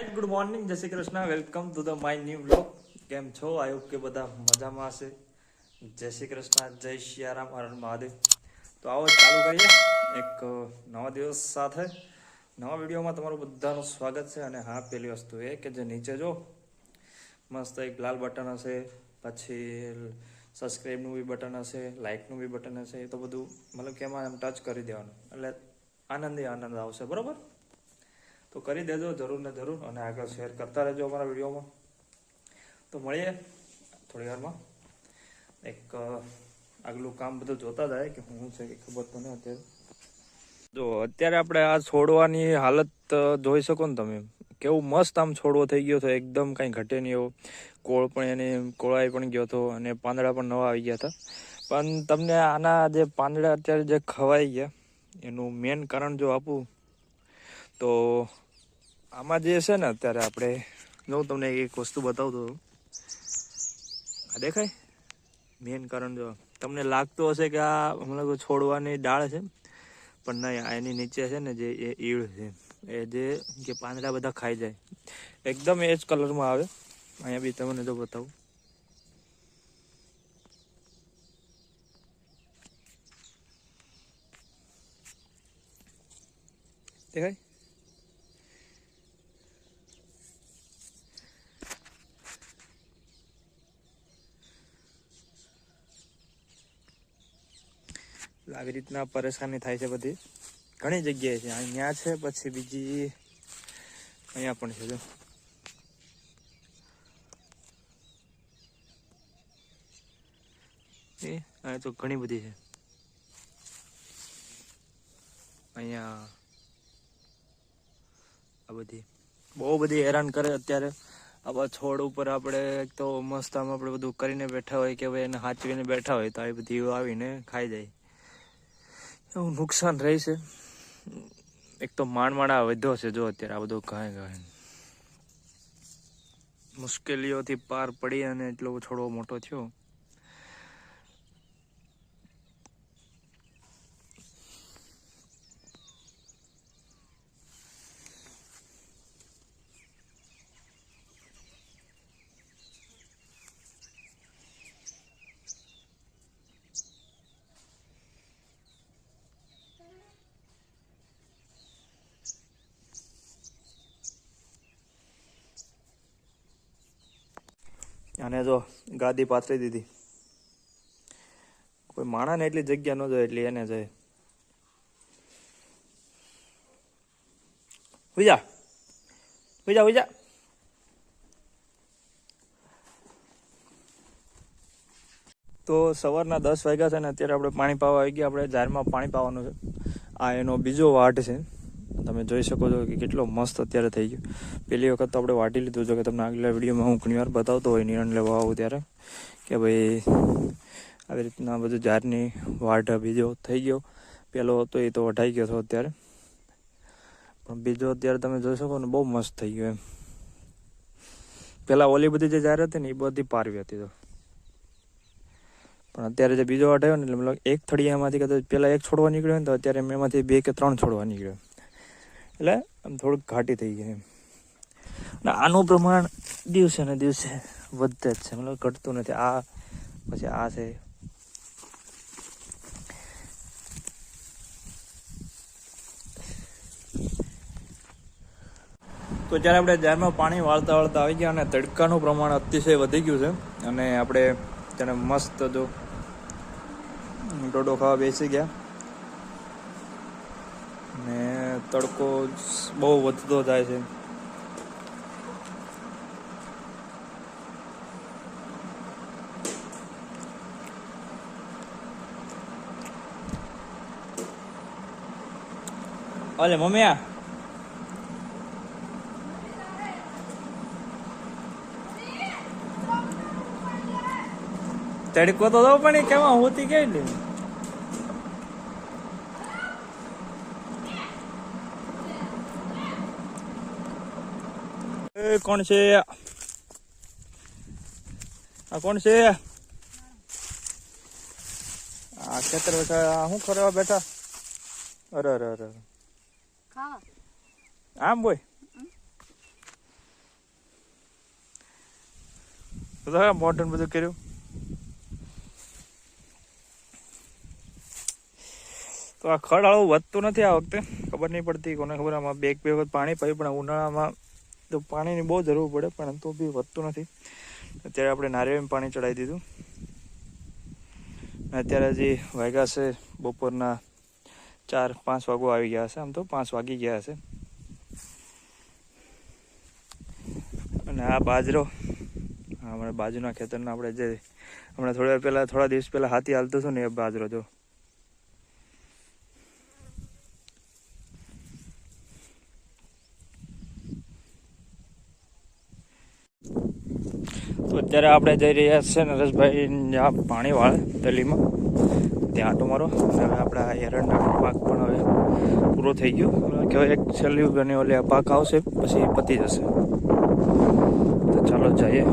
Guys good morning, જય Shri Krishna, welcome to the my new vlog. કેમ છો? આઈ હોપ કે બધા મજામાં હશે. જય શ્રી કૃષ્ણ, જય સિયારામ, હર હર મહાદેવ. તો આવો ચાલુ કરીએ એક નવા દિવસ સાથે નવા વિડીયોમાં તમારું બધાનું સ્વાગત છે. અને હા, પહેલી વસ્તુ એ કે જે નીચે જો મસ્ત એક લાલ બટન હશે, પછી સબસ્ક્રાઈબનું બી બટન હશે, લાઇકનું બી બટન હશે. એ તો બધું મતલબ કે એમાં એમ ટચ કરી દેવાનું એટલે આનંદ આવશે, બરાબર? તો કરી દેજો જરૂર ને જરૂર, અને આગળ શેર કરતા રહેજો અમારા વિડીયોમાં. તો મળીએ થોડી વારમાં. એક આગલું કામ બધું જોતા જાય કે શું છે કે ખબર તો નહીં અત્યારે. જો અત્યારે આપણે આ છોડવાની હાલત જોઈ શકો ને તમે, કેવું મસ્ત આમ છોડવો થઈ ગયો હતો, એકદમ કાંઈ ઘટે નહીં એવો. કોળ પણ એની કોળાઈ પણ ગયો હતો, અને પાંદડા પણ નવા આવી ગયા હતા. પણ તમને આના જે પાંદડા અત્યારે જે ખવાઈ ગયા એનું મેન કારણ જો આપું તો આમાં જે છે ને અત્યારે આપણે જો તમને એક વસ્તુ બતાવતો હતો, આ દેખાય મેન કારણ. જો તમને લાગતું હશે કે આ મતલબ છોડવાની ડાળ છે, પણ નહીં, આ એની નીચે છે ને જે એ ઈળ છે, એ જે કે પાંદડા બધા ખાઈ જાય, એકદમ એ જ કલરમાં આવે. અહીંયા બી તમને જો બતાવું, દેખાય? આવી રીતના પરેશાની થાય છે બધી, ઘણી જગ્યાએ છે. અહીંયા છે, પછી બીજી અહીંયા પણ છે. જો એ અહીંયા તો ઘણી બધી છે. અહીંયા આ બધી બહુ બધી હેરાન કરે અત્યારે. આવા છોડ ઉપર આપણે એક તો મસ્ત આમ આપણે બધું કરીને બેઠા હોય કે ભાઈ એને સાચવીને બેઠા હોય, તો આવી બધી આવીને ખાઈ જાય, એવું નુકસાન રહે છે. એક તો માણમાળા વધ્યો છે જો અત્યારે, આ બધું ઘાય મુશ્કેલીઓથી પાર પડી અને એટલો છોડવો મોટો થયો. અને જો ગાદી પાથરી દીધી, કોઈ માણાને એટલી જગ્યા ન જાય એટલી એને જાય. ઉજા ઉજા ઉજા. તો સવારના 10 વાગ્યા છે ને અત્યારે આપણે પાણી પાવા આવી ગયા. આપણે જારમાં પાણી પાવાનું છે. આ એનો બીજો વાટ છે, તમે જોઈ શકો છો કે કેટલો મસ્ત અત્યારે થઈ ગયો. પહેલી વખત તો આપણે વાટી લીધું છે, કે તમને આગલા વિડીયોમાં હું ઘણી વાર બતાવતો હોય નિરણ લેવા આવું ત્યારે, કે ભાઈ આવી રીતના બધું જારની વાટ બીજો થઈ ગયો. પહેલો હતો એ તો વઢાઈ ગયો હતો અત્યારે, પણ બીજો અત્યારે તમે જોઈ શકો ને બહુ મસ્ત થઈ ગયો એમ. પહેલાં ઓલી બધી જે જાર હતી ને એ બધી પારવી હતી, તો પણ અત્યારે જે બીજો વાટ આવ્યો ને એટલે મતલબ એક થળિયામાંથી કદાચ પહેલાં એક છોડવા નીકળ્યો ને, તો અત્યારે એમાંથી 2 કે 3 છોડવા નીકળ્યો, એટલે આમ થોડુંક ઘાટી થઈ ગઈ એમ. અને આનું પ્રમાણ દિવસે ને દિવસે વધે જ છે, મતલબ ઘટતું નથી. આ પછી આ છે. તો જ્યારે આપણે જારમાં પાણી વાળતા આવી ગયા, અને તડકાનું પ્રમાણ અતિશય વધી ગયું છે, અને આપણે તેને મસ્ત જો ડોડો ખાવા બેસી ગયા, ને તડકો બહુ વધતો જાય છે. અલે મમ્મી, આ તડકો તો દો, પણ કેમાં હોતી ગઈ. કોણ છે આ? કોણ છે આ? ખેતર બેઠા શું કરવા બેઠા? અરે આમ બોય તો મોઢું બધું કર્યું. તો આ ખડ આવું વધતું નથી આ વખતે, ખબર નહીં પડતી કોને ખબર. આમાં બે વખત પાણી પાયું, પણ ઉનાળામાં તો પાણીની બહુ જરૂર પડે, પણ તો બી વધતું નથી. અત્યારે આપણે નારિયેળમાં પાણી ચડાવી દીધું. અત્યારે હજી વાગ્યા છે બપોરના 4-5 વાગો આવી ગયા હશે. આમ તો 5 વાગી ગયા હશે. અને આ બાજરો, અમારા બાજુના ખેતરના આપણે જે હમણાં થોડા દિવસ પહેલાં હાથી હાલતો હતો ને, એ બાજરો જો. તો અત્યારે આપણે જઈ રહ્યા છીએ નરેશભાઈ જ્યાં પાણી વાળે તલીમાં, ત્યાં આટો મારો. હવે આપણા એરંડા પાક પણ હવે પૂરો થઈ ગયો. કહેવાય એક છેલ્લી બની ઓલે પાક આવશે પછી પતી જશે. તો ચાલો જઈએ.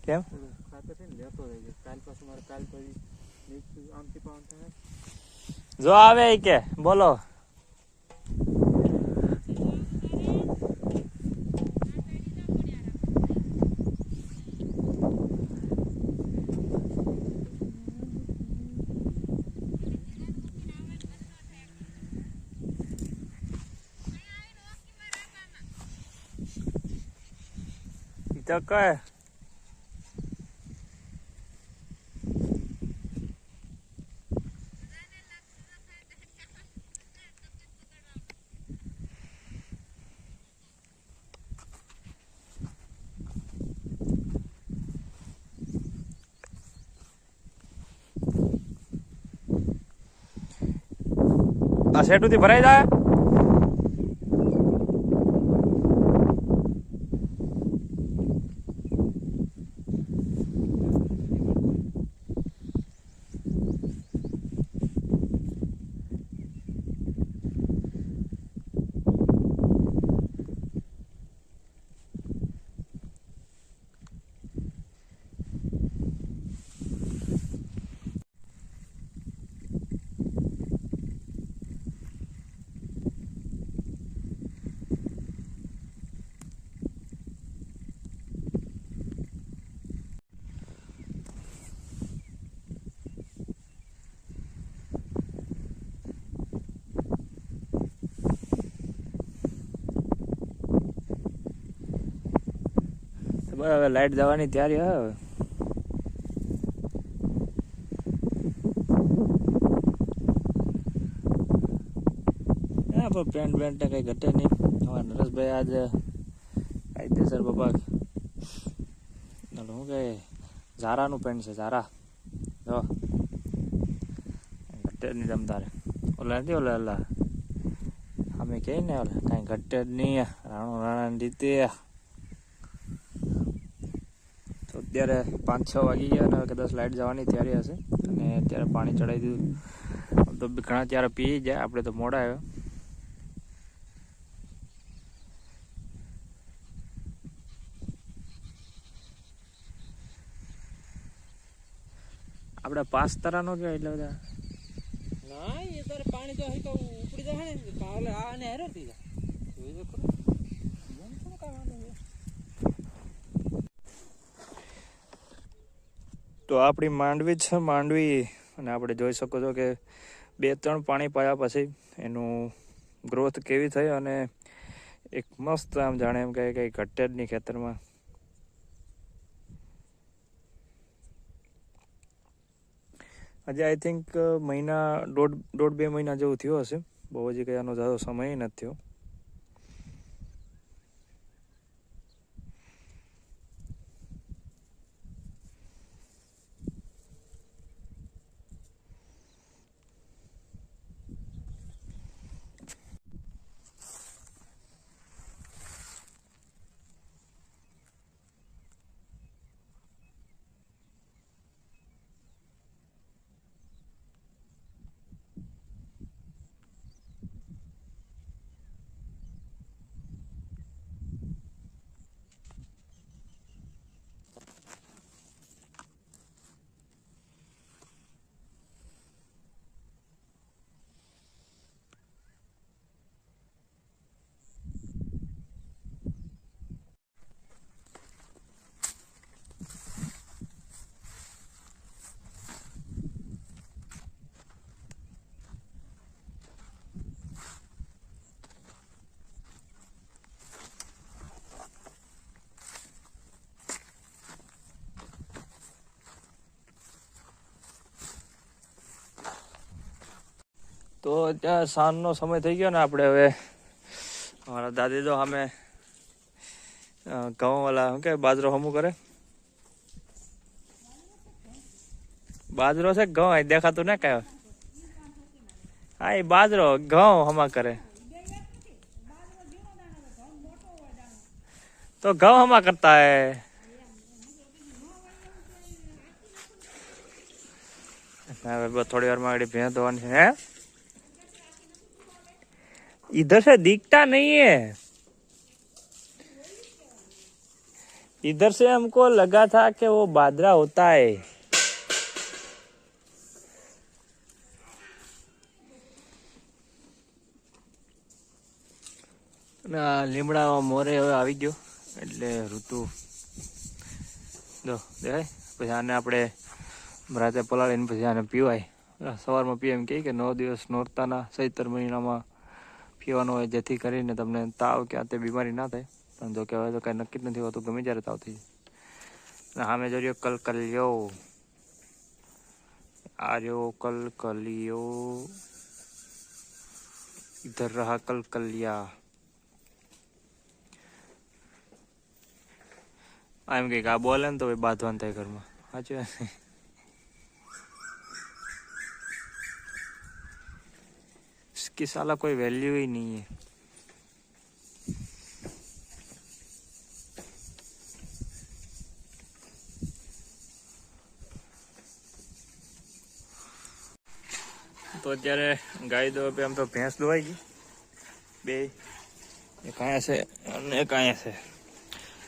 કેમ જો આવે કે બોલો. તો કઈ આ શેઠુંથી ભરાઈ જાય. હવે લાઈટ જવાની તૈયારી હવે. હા પણ પેન્ટ કઈ ઘટે નહીં. અમારા નરેશભાઈ આજે કાયદેસર બાપા શું કે ઝારાનું પેન્ટ છે. ઝારા જો ઘટે જ નહીં. તમ તારે ઓલા નથી ઓલા અમે કહે ને ઓલા કાંઈ ઘટે જ નહીં. રાણાની રીતે. તો અત્યારે 5-6 વાગી ગયા અને કદાચ લાઇટ જવાની તૈયારી હશે. અને અત્યારે પાણી ચડાવી દીધું. તો ઘણા ત્યારે પી જાય, આપણે તો મોડા આવ્યો. આપણે 5 તરાનો કે એટલે બધા ના એ તારે પાણી તો હઈ તો ઉપડી જાય ને કાલે આ ને હેરો થઈ જાય. જોઈ તો ખરો એમ તો કાવાનું છે. તો આપણી માંડવી છે. માંડવી અને આપણે જોઈ શકો છો કે 2-3 પાણી પાયા પછી એનું ગ્રોથ કેવી થઈ. અને એક મસ્ત આમ જાણે એમ કહે કંઈ ઘટે જ નહીં ખેતરમાં. હજી આઈ થિંક મહિના 1.5-2 મહિના જેવું થયો હશે. બહુ હજી કંઈ આનો જાજો સમય નથી થયો. તો ત્યાં સાંજનો સમય થઈ ગયો ને આપણે હવે અમારા દાદી તો અમે ઘઉં વાલા શું કે બાજરો હમું કરે બાજરો છે ઘઉં અહીં દેખાતું ને કયો હા એ બાજરો ઘઉં હમા કરે તો ઘઉં હમા કરતા હે थोड़ी देर में भैंस धोवानी है इधर से दिखता नहीं है इधर से हमको लगा था कि वो बाजरा होता है લીમડા મોરે હવે આવી ગયો એટલે ઋતુ જો દેખાય પછી આને આપણે રાતે પલાળીને પછી આને પીવાય સવારમાં પીએ એમ કે 9 દિવસ નોરતાના ચૈત્ર મહિનામાં પીવાનું હોય જેથી કરીને તમને તાવ કે આ તે બીમારી ના થાય પણ જો કે હવે તો કાંઈ નક્કી જ નથી હોતું ગમે ત્યારે તાવ થઈ જાય સામે જો રહ્યો કલકલિયો આ રહ્યો કલકલિયો ઇધર રહા કલકલિયા એમ કંઈક આ બોલે ને તો બાંધવાનું થાય ઘરમાં સાચું इसकी साला कोई वैल्यू ही नहीं है તો અત્યારે ગાય દો આમ તો ભેંસ દોવાઈ ગઈ બે એક અહીંયા છે અને એક અહીંયા છે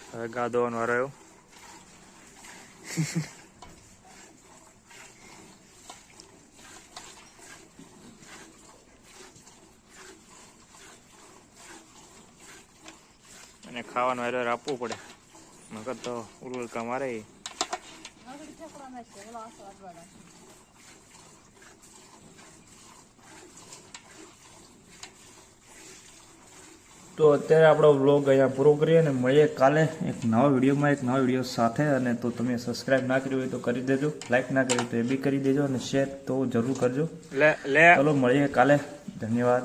હવે ગા દોવાનો વારો આવ્યો અને ખાવાનું હારે આપવું પડે નકર તો ઉલકા મારે તો અત્યારે આપણો વ્લોગ અહીંયા પૂરો કરીએ અને મળીએ કાલે એક નવા વિડીયો સાથે અને તો તમે સબસ્ક્રાઇબ ના કર્યું હોય તો કરી દેજો લાઈક ના કર્યું તો એ બી કરી દેજો અને શેર તો જરૂર કરજો ચલો મળીએ કાલે ધન્યવાદ